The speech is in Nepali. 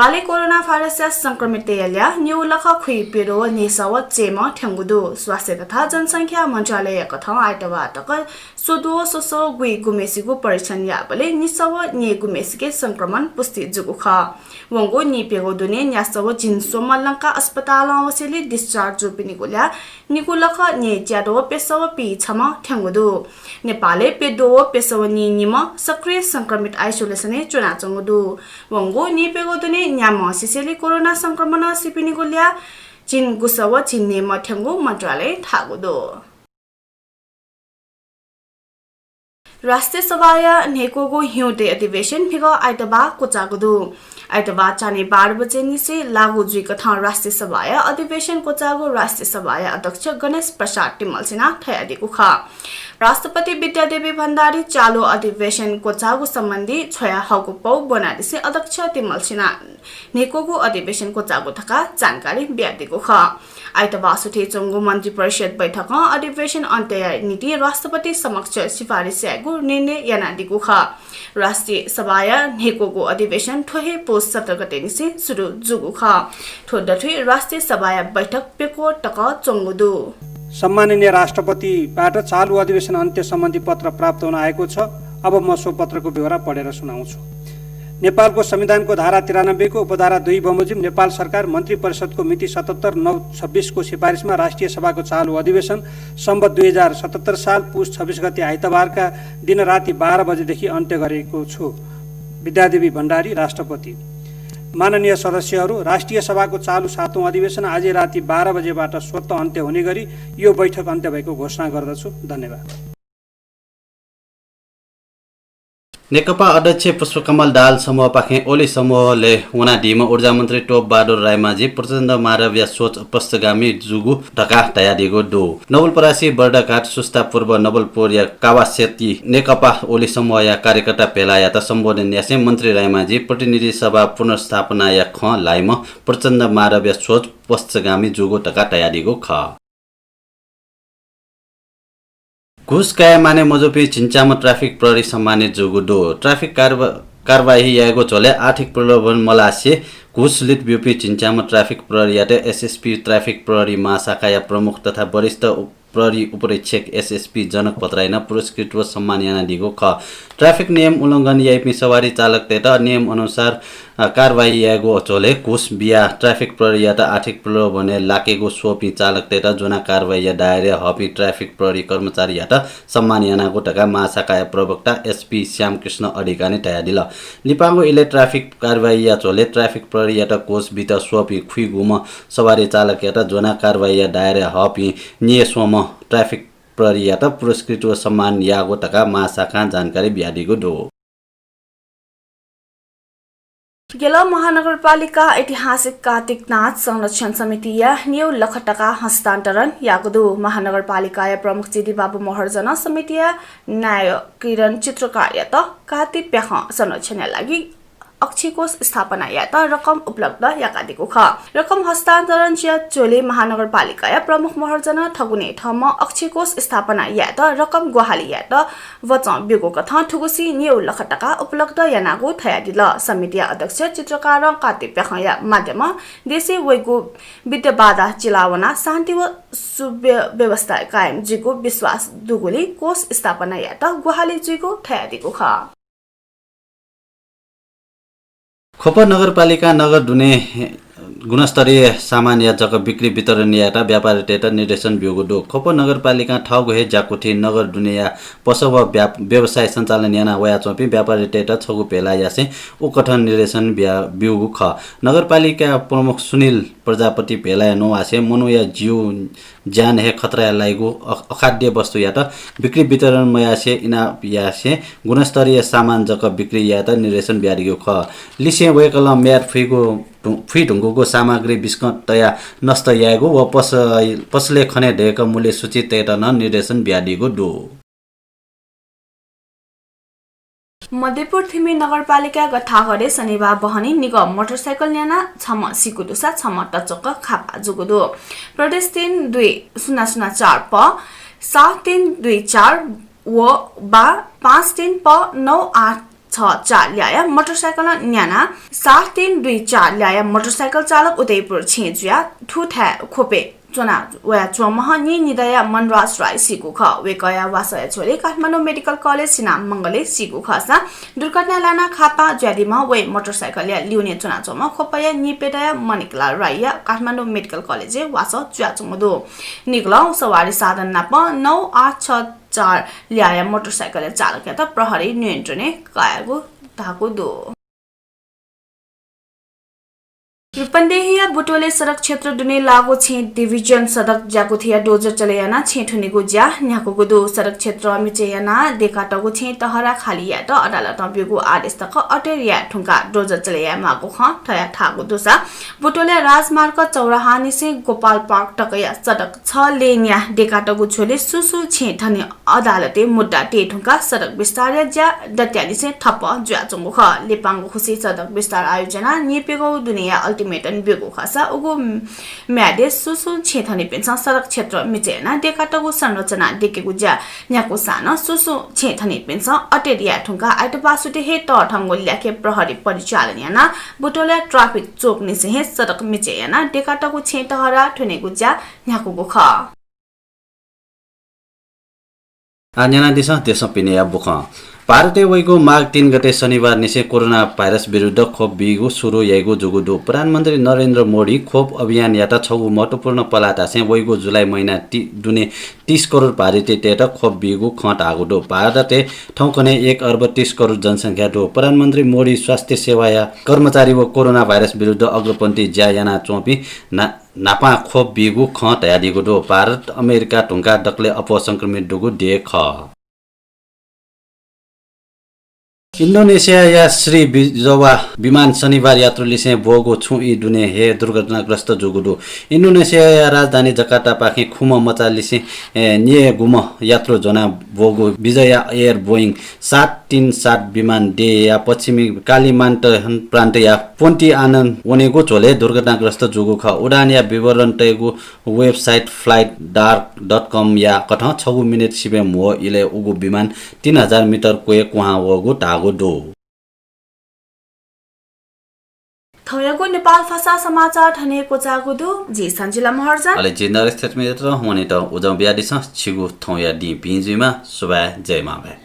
नेपाली कोरोना भाइरस संक्रमित न्यू लख खुई पिरो निसव चेम ठ्याङ्गुदु स्वास्थ्य तथा जनसङ्ख्या मन्त्रालय कथा आइतबार तक सोदो सोसो गुई गुमेसीको परीक्षण याबले निसव नि गुमेसीके संक्रमण पुष्टि जुगु ख वंगो नि पेगो दुने न्यासव जिन्सो मल्लंका अस्पताल अवसेली डिस्चार्ज जुपिनी गोल्या निगु लख नि ज्यादो पेसव पि छम ठ्याङ्गुदु नेपालले पेदो पेसव नि निम सक्रिय संक्रमित आइसोलेसने चुना चंगुदु वंगो नि पेगो दुने न्याम सिसेली कोरोना संक्रमण सिपिनी गोल्या चिन गुसव चिन्ने मठ्याङ्गु मन्त्रालय थागुदो राष्ट्रिय सभाया नेकोगो हिउँदे अधिवेशन फिग आइतबा कोचागुदु आइतबा चाने 12 बजे निसे लागू जुई कथा राष्ट्रिय सभाया अधिवेशन कोचागो राष्ट्रिय सभाया अध्यक्ष गणेश प्रसाद टिमलसिना ठयादिको ख राष्ट्रपति विद्यादेवी भण्डारी चालू अधिवेशन कोचागो सम्बन्धी छया हगु पौ बनादिसे अध्यक्ष टिमलसिना नेकोगो अधिवेशन कोचागो थका जानकारी ब्यादिको ख आइतबा सुथे चंगु मन्त्री परिषद बैठक अधिवेशन अन्त्य नीति राष्ट्रपति समक्ष सिफारिस यागु निर्णय यानादिको ख राष्ट्रिय सभाया नेकोगो अधिवेशन ठोहे पोस 17 गते निसे सुरु जुगु ख ठोडथि राष्ट्रिय सभाया बैठक पेको टक चंगुदु सम्माननीय राष्ट्रपतिबाट चालू अधिवेशन अन्त्य सम्बन्धी पत्र प्राप्त हुन आएको छ। अब म सो पत्रको विवरण पढेर सुनाउँछु। नेपालको संविधानको धारा 93 को उपधारा 2 बमोजिम नेपाल सरकार मन्त्री परिषदको मिति 77/9/26 को सिफारिसमा राष्ट्रिय सभाको चालू अधिवेशन सम्बत 2077 साल पुस 26 गते आइतबारका दिन राति 12 बजेदेखि अन्त्य गरेको छु। विद्यादेवी भण्डारी राष्ट्रपति। माननीय सदस्यहरू, राष्ट्रिय सभाको चालू 7औं अधिवेशन आज राति 12 बजेबाट स्वतः अन्त्य हुने गरी यो बैठक अन्त्य भएको घोषणा गर्दछु। धन्यवाद। नेकपा अध्यक्ष पुष्पकमल दाहाल समूह पाखे ओली समूहले उनाडीमा ऊर्जा मन्त्री टोप बहादुर रायमाझी प्रचण्ड मारव्य सोच पश्चगामी जुगु ढका तयारीको दो नवलपरासी बर्डाघाट सुस्ता पूर्व नवलपुर या कावासेती नेकपा ओली समूह या कार्यकर्ता पेलाया त सम्बोधन यासे मन्त्री रायमाझी प्रतिनिधि सभा पुनर्स्थापना या ख लाइम प्रचण्ड मारव्य सोच पश्चगामी जुगु ढका तयारीको ख घुस काया माने मजोपी चिन्चाम ट्राफिक प्रहरी सम्मानित जुगुडो ट्राफिक कारवाही यागो चले आर्थिक प्रलोभन मलासे घुस लिट ब्युपी चिन्चाम ट्राफिक प्रहरी याते एसएसपी ट्राफिक प्रहरी महाशाखा या प्रमुख तथा वरिष्ठ प्रहरी उपरीक्षक एसएसपी जनक पत्राइन पुरस्कृत व सम्मान याना दिगो ख ट्राफिक नियम उल्लङ्घन याइपी सवारी चालक तेता नियम अनुसार कारवाही यागो चले घुस बिया ट्राफिक प्रहरी यात आर्थिक प्रलोभने लाकेगो सोपी चालक तेता जुना कारवाही या दायरे हपी ट्राफिक प्रहरी कर्मचारी यात सम्मान यानाको टका महाशाखा प्रवक्ता एसपी श्यामकृष्ण अधिकारी तया दिल लिपाङो इले ट्राफिक कारवाही या चले ट्राफिक प्रहरी यात कोस बित सोपी खुइ गुम सवारी चालक यात जुना कारवाही या दायरे हपी निये सोम ट्राफिक प्रहरी यात पुरस्कृत व सम्मान यागो टका महाशाखा जानकारी ब्याडीको दो गेला महानगरपालिका ऐतिहासिक कार्तिक नाच संरक्षण समिति या न्यू लखटका हस्तान्तरण यागुदु महानगरपालिका या प्रमुख जिडी बाबु महर्जन समिति या न्याय किरण चित्रकार या त कार्तिक प्याख संरक्षण लागि अक्षयकोष स्थापना या त रकम उपलब्ध याकादिको ख रकम हस्तान्तरण या चोले महानगरपालिका या प्रमुख महर्जन ठगुने ठम अक्षयकोष स्थापना या त रकम गुहाली या त वच बिगो कथा ठुगुसी न्यू लखटका उपलब्ध यानागो थया दिल समिति अध्यक्ष चित्रकार कार्तिक प्याख या माध्यम देशे वैगो विद्याबाधा चिलावना शान्ति व सुव्यवस्था कायम जिगो विश्वास दुगुली कोष स्थापना या त गुहाली जिगो थया दिगो ख खोप नगरपालिका नगर दुने गुणस्तरीय सामान या जग बिक्री वितरण याता व्यापारी टेटा निर्देशन बिउगुडो खोप नगरपालिका ठाउँ हे जाकुठी नगर दुनिया पसव व्यवसाय सञ्चालन याना वया चोपी व्यापारी टेटा छगु पेला यासे उकठन निर्देशन बिउगु ख नगरपालिका प्रमुख सुनिल प्रजापति भेला नो आसे मनु या जीव ज्यान हे खतरा लागु अखाद्य वस्तु या त बिक्री वितरण मयासे इना यासे गुणस्तरीय सामान जक बिक्री या त निर्देशन ब्याडिगो ख लिसे वेकल म्यार फुइ ढुङ्गोको सामग्री बिस्कट तया नष्ट यागो व पसले खने ढेक मूल्य सूचित न निर्देशन ब्याडिगो दो मध्यपुर थिमी नगरपालिका गथा गरे शनिबार बहनी निगम मोटरसाइकल न्याना छम सिकुदुसा छम टचक खापा जुगुदो प्रदेश 32004 प 7324 व बा 53 प 98 6-4 ल्याया मोटरसाइकल न्याना 7324 ल्याया मोटरसाइकल चालक उदयपुर छेजुया ठुठा खोपे चुना वा चोमह नि निदया मनराज राई सिगु ख वेकया वासय छोले काठमाडौँ मेडिकल कलेज सिनाम मंगले सिगु खसा दुर्घटना लाना खाता ज्यादिमा वे मोटरसाइकल या लिउने चुना चोम खोपया निपेदया मनिकला राईया काठमाडौँ मेडिकल कलेज वास च्वाचुमदो निगलौ सवारी साधन नाप 9864 ल्याया मोटरसाइकल चालक त प्रहरी नियन्त्रणले कायगु धागु दो रूपन्देहिया बुटोले सड़क क्षेत्र दुने लागो छे डिभिजन सड़क जागुथिया डोजर चलेयाना छेठुनेगु ज्या न्याको दो सड़क क्षेत्र मिचेयाना देकाटगु छे तहरा खालिया त अदालत बिगु आदेश तक अटेरिया ठुंका डोजर चलेया मागु ख थया थागु दोसा बुटोले राजमार्ग चौराहा निसे गोपाल पार्क टकया सड़क 6 लेनिया देकाटगु छोले सुसु छे धने अदालते मुद्दा टे ठुंका सड़क विस्तार ज्या दत्याली से थप ज्या चंगु ख लेपांगु खुसी सड़क विस्तार आयोजना निपेगु दुनिया मेटन बेगु खसा उगु म्यादे सुसु छेथनि पेन्सा सड़क क्षेत्र मिचेना देकाटगु संरचना देकेगु ज्या न्याको सानो सुसु छेथनि पेन्सा अटेरिया ठुंका आइटपासुटे हे टठंगो ल्याके प्रहरी परिचालन याना बुटोले ट्राफिक चोक निसे हे सड़क मिचेना देकाटगु छेटहरा ठुनेगु ज्या न्याको गुख आन्याना दिशा त्यसो पिने बुख भारतीय वैको माघ 3 गते शनिबार निसे कोरोना भाइरस विरुद्ध खोप बिगु सुरु यागु जुगुदो प्रधानमन्त्री नरेन्द्र मोदी खोप अभियान याता छगु महत्वपूर्ण पलाटा से वैको जुलाई महिना दुने 30 करोड भारतीय टेटा खोप बिगु खट आगुदो भारतते ठौकने 1 अर्ब 30 करोड जनसंख्या दो प्रधानमन्त्री मोदी स्वास्थ्य सेवा या कर्मचारी व कोरोना भाइरस विरुद्ध अग्रपन्थी ज्यायाना चोपी नापा खोप बिगु खट यादिगु दो भारत अमेरिका टुंका डकले अपसंक्रमित दुगु देख इन्डोनेसिया या श्री बिजवा विमान शनिबार यात्रुले से बोगो छु इ दुने हे दुर्घटनाग्रस्त जुगुदु इन्डोनेसिया या राजधानी जकार्ता पाखे खुम मचाली से निये गुम यात्रु जना बोगो विजया एयर बोइङ 737 विमान डे या पश्चिमी कालीमान्टन प्रान्त या पोन्टी आनन्द ओनेगो झोले दुर्घटनाग्रस्त जुगु ख उडान या विवरण तयगु वेबसाइट flightdark.com या कठ 6 मिनेट सिबे मो इले उगु विमान 3000 मिटर कोए कुहा वगु टागु दो थौयागु नेपाल भाषा समाचार ठनेको जागुदु जी सञ्जिला महर्जन अले जिन्दार स्थित में त हुने त उजौ ब्यादिस छिगु थौया दि पिंजीमा सुबा जय माबे